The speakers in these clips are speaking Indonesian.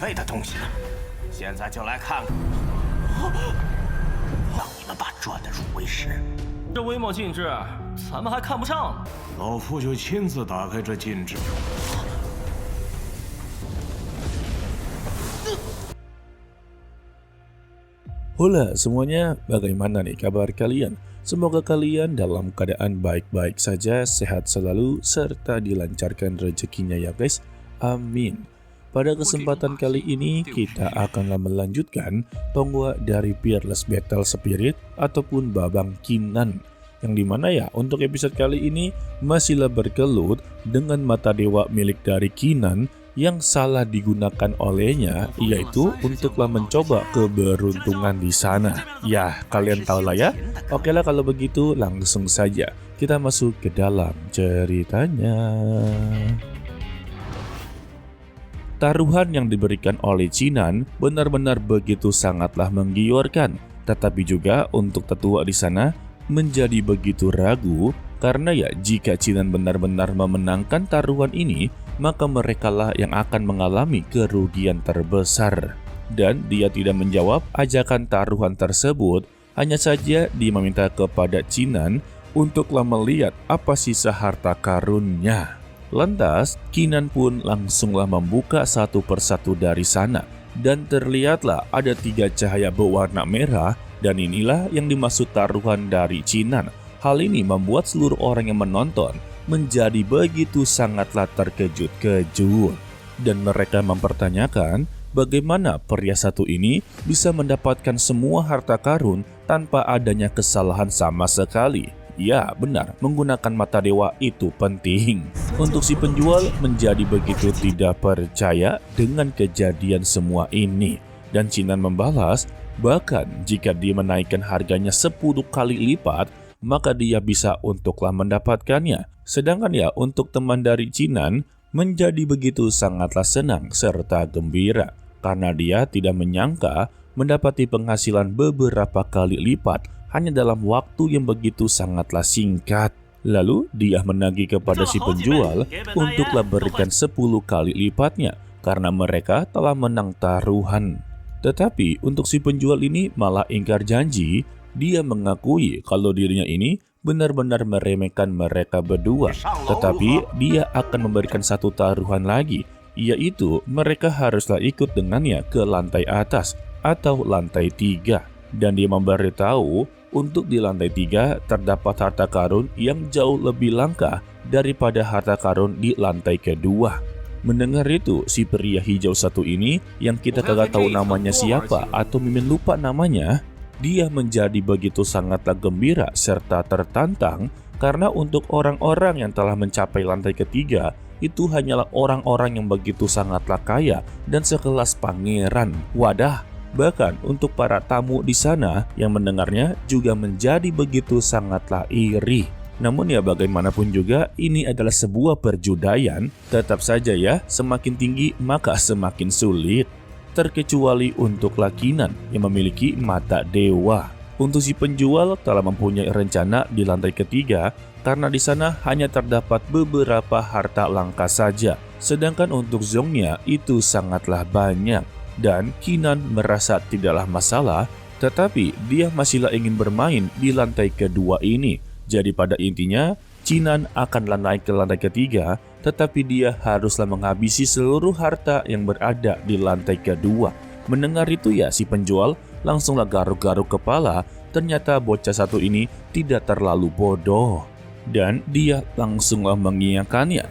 费的东西呢？现在就来看看，让你们把赚的入为实。这微末禁制，咱们还看不上呢。老夫就亲自打开这禁制。Hola semuanya, bagaimana nih kabar kalian? Semoga kalian dalam keadaan baik-baik saja, sehat selalu, serta dilancarkan rezekinya ya guys. Amin. Pada kesempatan kali ini kita akanlah melanjutkan tonggua dari Fearless Battle Spirit ataupun Babang Qinan. Yang dimana ya untuk episode kali ini masihlah berkelut dengan mata dewa milik dari Qinan yang salah digunakan olehnya, yaitu untuklah mencoba keberuntungan di sana. Ya, kalian tahu lah ya. Oke lah kalau begitu langsung saja kita masuk ke dalam ceritanya. Taruhan yang diberikan oleh Qinan benar-benar begitu sangatlah menggiurkan, tetapi juga untuk tetua di sana menjadi begitu ragu karena ya jika Qinan benar-benar memenangkan taruhan ini, maka merekalah yang akan mengalami kerugian terbesar. Dan dia tidak menjawab ajakan taruhan tersebut, hanya saja dia meminta kepada Qinan untuklah melihat apa sisa harta karunnya. Lantas, Qinan pun langsunglah membuka satu persatu dari sana, dan terlihatlah ada 3 cahaya berwarna merah, dan inilah yang dimaksud taruhan dari Qinan. Hal ini membuat seluruh orang yang menonton menjadi begitu sangatlah terkejut-kejut. Dan mereka mempertanyakan bagaimana pria satu ini bisa mendapatkan semua harta karun tanpa adanya kesalahan sama sekali. Ya benar, menggunakan mata dewa itu penting. Untuk si penjual menjadi begitu tidak percaya dengan kejadian semua ini. Dan Qinan membalas, bahkan jika dia menaikkan harganya 10 kali lipat, maka dia bisa untuklah mendapatkannya. Sedangkan ya untuk teman dari Qinan menjadi begitu sangatlah senang serta gembira karena dia tidak menyangka mendapati penghasilan beberapa kali lipat hanya dalam waktu yang begitu sangatlah singkat. Lalu dia menagih kepada si penjual untuklah berikan 10 kali lipatnya karena mereka telah menang taruhan. Tetapi untuk si penjual ini malah ingkar janji. Dia mengakui kalau dirinya ini benar-benar meremehkan mereka berdua. Tetapi dia akan memberikan satu taruhan lagi, yaitu mereka haruslah ikut dengannya ke lantai atas atau lantai 3. Dan dia memberitahu untuk di lantai 3 terdapat harta karun yang jauh lebih langka daripada harta karun di lantai kedua. Mendengar itu, si pria hijau satu ini yang kita kagak tahu namanya siapa atau mimin lupa namanya, dia menjadi begitu sangatlah gembira serta tertantang karena untuk orang-orang yang telah mencapai lantai ketiga itu hanyalah orang-orang yang begitu sangatlah kaya dan sekelas pangeran. Wadah, bahkan untuk para tamu di sana yang mendengarnya juga menjadi begitu sangatlah iri. Namun ya bagaimanapun juga ini adalah sebuah perjudian, tetap saja ya semakin tinggi maka semakin sulit. Terkecuali untuk Qinan yang memiliki mata dewa. Untuk si penjual telah mempunyai rencana di lantai ketiga karena di sana hanya terdapat beberapa harta langka saja. Sedangkan untuk Zongnya itu sangatlah banyak. Dan Qinan merasa tidaklah masalah, tetapi dia masihlah ingin bermain di lantai kedua ini. Jadi pada intinya Qinan akanlah naik ke lantai ketiga, tetapi dia haruslah menghabisi seluruh harta yang berada di lantai kedua. Mendengar itu ya si penjual langsunglah garuk-garuk kepala. Ternyata bocah satu ini tidak terlalu bodoh. Dan dia langsunglah mengiyakannya.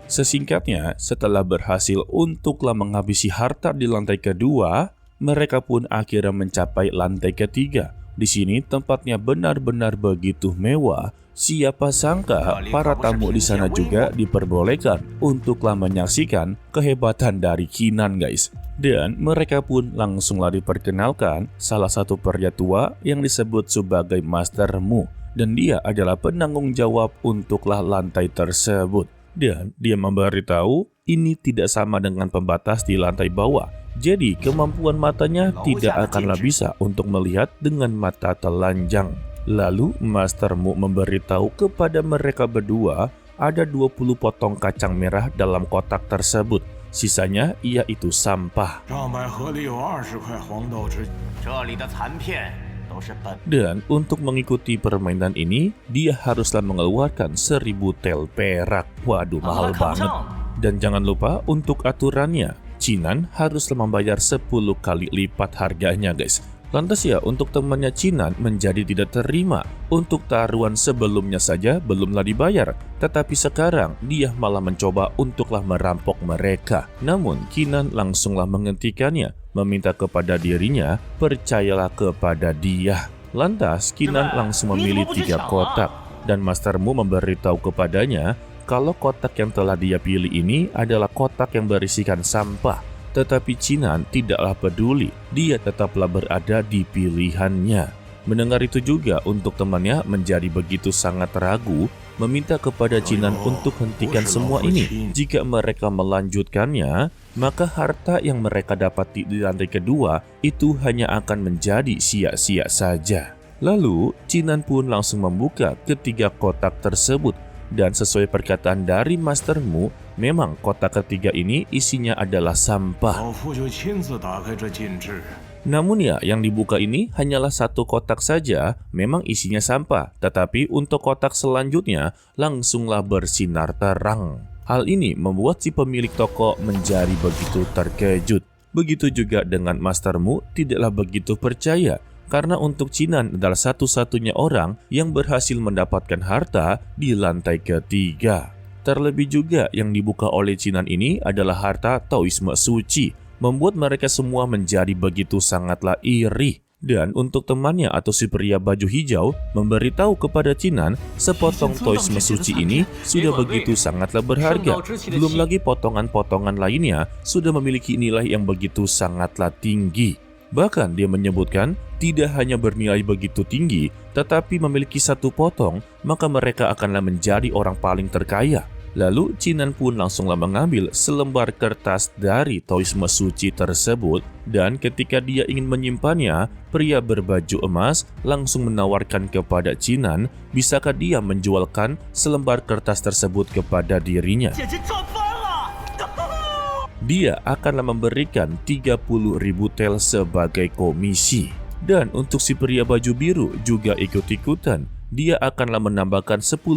Sesingkatnya, setelah berhasil untuklah menghabisi harta di lantai kedua, mereka pun akhirnya mencapai lantai ketiga. Di sini tempatnya benar-benar begitu mewah. Siapa sangka para tamu di sana juga diperbolehkan untuklah menyaksikan kehebatan dari Qinan guys. Dan mereka pun langsunglah diperkenalkan salah satu pria tua yang disebut sebagai Master Mu. Dan dia adalah penanggung jawab untuklah lantai tersebut. Dan dia memberitahu ini tidak sama dengan pembatas di lantai bawah. Jadi kemampuan matanya tidak akanlah bisa untuk melihat dengan mata telanjang. Lalu Master Mu memberitahu kepada mereka berdua ada 20 potong kacang merah dalam kotak tersebut. sisanya yaitu sampah. 上百盒里有20块黄豆之。这里的残片都是本。 Dan untuk mengikuti permainan ini, dia haruslah mengeluarkan 1000 tel perak. Waduh, 咱们 mahal 还看不 banget. 上呢。 Dan jangan lupa untuk aturannya, Cinan haruslah membayar 10 kali lipat harganya guys. Lantas ya, untuk temannya Cinan menjadi tidak terima. Untuk taruhan sebelumnya saja belumlah dibayar, tetapi sekarang dia malah mencoba untuklah merampok mereka. Namun Cinan langsunglah menghentikannya, meminta kepada dirinya percayalah kepada dia. Lantas Cinan langsung memilih 3 kotak, dan Master Mu memberitahu kepadanya kalau kotak yang telah dia pilih ini adalah kotak yang berisikan sampah. Tetapi Cinan tidaklah peduli, dia tetaplah berada di pilihannya. Mendengar itu juga untuk temannya menjadi begitu sangat ragu, meminta kepada Cinan untuk hentikan semua ini. Jika mereka melanjutkannya, maka harta yang mereka dapati di lantai kedua itu hanya akan menjadi sia-sia saja. Lalu Cinan pun langsung membuka ketiga kotak tersebut. Dan sesuai perkataan dari Master Mu, memang kotak ketiga ini isinya adalah sampah. 老夫就亲自打开这禁制。 Namun ya, yang dibuka ini hanyalah 1 kotak saja, memang isinya sampah. Tetapi untuk kotak selanjutnya, langsunglah bersinar terang. Hal ini membuat si pemilik toko menjadi begitu terkejut. Begitu juga dengan Master Mu tidaklah begitu percaya. Karena untuk Cinan adalah satu-satunya orang yang berhasil mendapatkan harta di lantai ketiga. Terlebih juga yang dibuka oleh Cinan ini adalah harta Taoisme suci, membuat mereka semua menjadi begitu sangatlah iri. Dan untuk temannya atau si pria baju hijau memberitahu kepada Cinan sepotong Taoisme suci ini sudah begitu sangatlah berharga. Belum lagi potongan-potongan lainnya sudah memiliki nilai yang begitu sangatlah tinggi. Bahkan dia menyebutkan tidak hanya bernilai begitu tinggi, tetapi memiliki 1 potong, maka mereka akanlah menjadi orang paling terkaya. Lalu Cinan pun langsunglah mengambil selembar kertas dari Taoisme suci tersebut, dan ketika dia ingin menyimpannya, pria berbaju emas langsung menawarkan kepada Cinan, bisakah dia menjualkan selembar kertas tersebut kepada dirinya. Dia akanlah memberikan 30.000 tel sebagai komisi. Dan untuk si pria baju biru juga ikut-ikutan. Dia akanlah menambahkan 10.000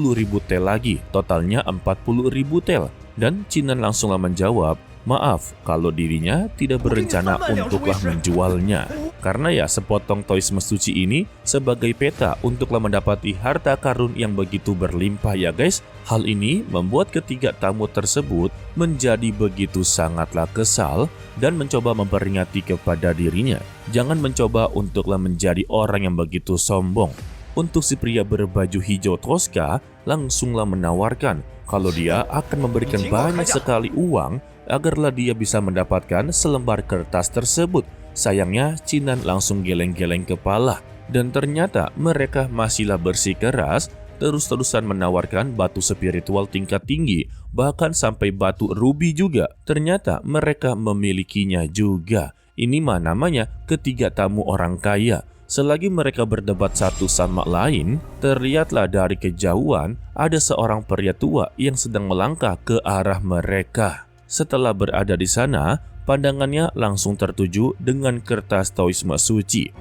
tel lagi, totalnya 40.000 tel. Dan Cinan langsunglah menjawab, maaf kalau dirinya tidak berencana untuklah menjualnya. Karena ya sepotong Taoisme suci ini sebagai peta untuklah mendapati harta karun yang begitu berlimpah ya guys. Hal ini membuat ketiga tamu tersebut menjadi begitu sangatlah kesal dan mencoba memperingati kepada dirinya. Jangan mencoba untuklah menjadi orang yang begitu sombong. Untuk si pria berbaju hijau Tosca langsunglah menawarkan kalau dia akan memberikan banyak sekali uang agarlah dia bisa mendapatkan selembar kertas tersebut. Sayangnya Cinan langsung geleng-geleng kepala dan ternyata mereka masihlah bersikeras terus-terusan menawarkan batu spiritual tingkat tinggi, bahkan sampai batu rubi juga. Ternyata mereka memilikinya juga. Ini mah namanya ketiga tamu orang kaya. Selagi mereka berdebat satu sama lain, terlihatlah dari kejauhan ada seorang pria tua yang sedang melangkah ke arah mereka. Setelah berada di sana, pandangannya langsung tertuju dengan kertas Taoisme suci.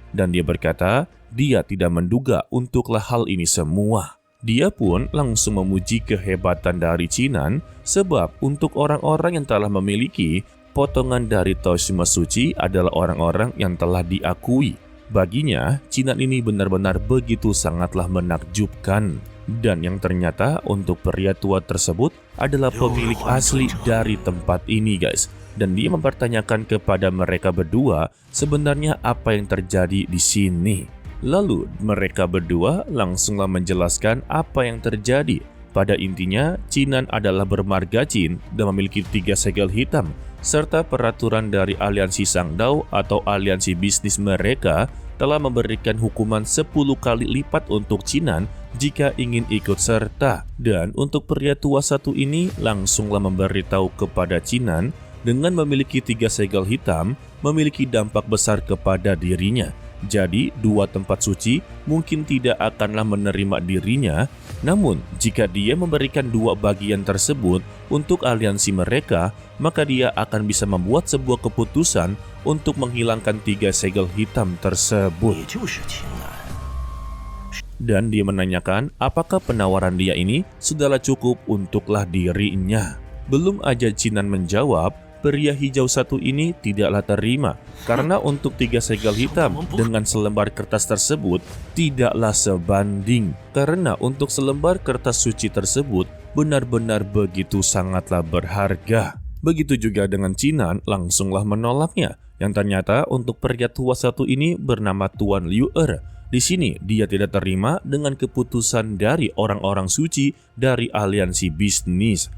Dan dia berkata, dia tidak menduga untuklah hal ini semua. Dia pun langsung memuji kehebatan dari Cinan, sebab untuk orang-orang yang telah memiliki potongan dari Taoisme suci adalah orang-orang yang telah diakui. Baginya, Cinan ini benar-benar begitu sangatlah menakjubkan. Dan yang ternyata untuk pria tua tersebut adalah pemilik asli dari tempat ini guys. Dan dia mempertanyakan kepada mereka berdua sebenarnya apa yang terjadi di sini. Lalu mereka berdua langsunglah menjelaskan apa yang terjadi. Pada intinya, Cinan adalah bermarga Chin dan memiliki 3 segel hitam. Serta peraturan dari aliansi Sangdao atau aliansi bisnis mereka telah memberikan hukuman 10 kali lipat untuk Cinan jika ingin ikut serta. Dan untuk pria tua satu ini langsunglah memberitahu kepada Cinan dengan memiliki 3 segel hitam memiliki dampak besar kepada dirinya. Jadi, dua tempat suci mungkin tidak akanlah menerima dirinya. Namun, jika dia memberikan dua bagian tersebut untuk aliansi mereka, maka dia akan bisa membuat sebuah keputusan untuk menghilangkan tiga segel hitam tersebut. Dan dia menanyakan apakah penawaran dia ini sudahlah cukup untuklah dirinya. Belum aja Jinan menjawab, pria hijau satu ini tidaklah terima karena untuk tiga segel hitam dengan selembar kertas tersebut tidaklah sebanding. Karena untuk selembar kertas suci tersebut benar-benar begitu sangatlah berharga. Begitu juga dengan Jinan langsunglah menolaknya. Yang ternyata untuk pria tua satu ini bernama Tuan Liu Er. Di sini dia tidak terima dengan keputusan dari orang-orang suci dari aliansi bisnis.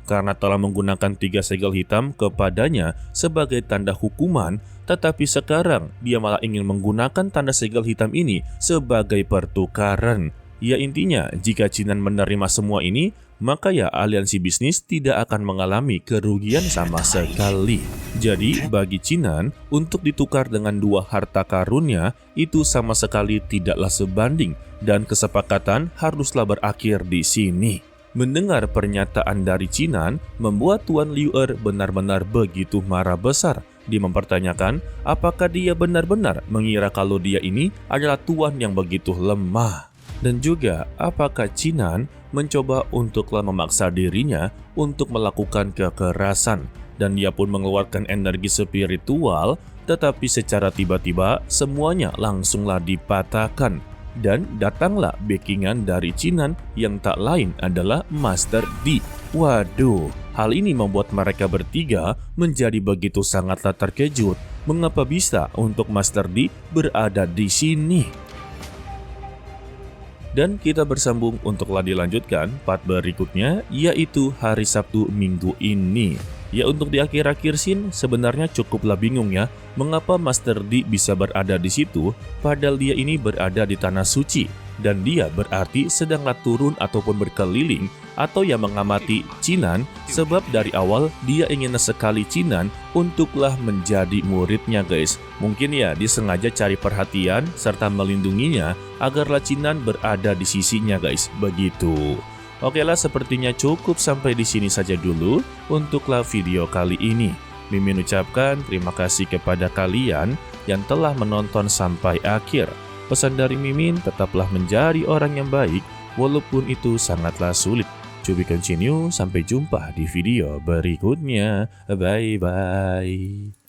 Karena telah menggunakan tiga segel hitam kepadanya sebagai tanda hukuman, tetapi sekarang dia malah ingin menggunakan tanda segel hitam ini sebagai pertukaran. Ya intinya, jika Jinan menerima semua ini, maka ya aliansi bisnis tidak akan mengalami kerugian sama sekali. Jadi bagi Jinan, untuk ditukar dengan dua harta karunnya itu sama sekali tidaklah sebanding dan kesepakatan haruslah berakhir di sini. Mendengar pernyataan dari Jinan membuat Tuan Liu Er benar-benar begitu marah besar. Dia mempertanyakan apakah dia benar-benar mengira kalau dia ini adalah tuan yang begitu lemah. Dan juga apakah Jinan mencoba untuklah memaksa dirinya untuk melakukan kekerasan. Dan dia pun mengeluarkan energi spiritual, tetapi secara tiba-tiba semuanya langsunglah dipatahkan. Dan datanglah backingan dari Jinan yang tak lain adalah Master D. Waduh, hal ini membuat mereka bertiga menjadi begitu sangatlah terkejut. Mengapa bisa untuk Master D berada di sini? Dan kita bersambung untuklah dilanjutkan part berikutnya, yaitu hari Sabtu minggu ini. Ya untuk di akhir-akhir scene sebenarnya cukuplah bingung ya, mengapa Master D bisa berada di situ padahal dia ini berada di tanah suci. Dan dia berarti sedanglah turun ataupun berkeliling atau yang mengamati Jinan, sebab dari awal dia ingin sekali Jinan untuklah menjadi muridnya guys. Mungkin ya disengaja cari perhatian serta melindunginya agarlah Jinan berada di sisinya guys, begitu. Oke lah, sepertinya cukup sampai di sini saja dulu untuklah video kali ini. Mimin ucapkan terima kasih kepada kalian yang telah menonton sampai akhir. Pesan dari Mimin, tetaplah menjadi orang yang baik walaupun itu sangatlah sulit. To be continue, sampai jumpa di video berikutnya. Bye bye.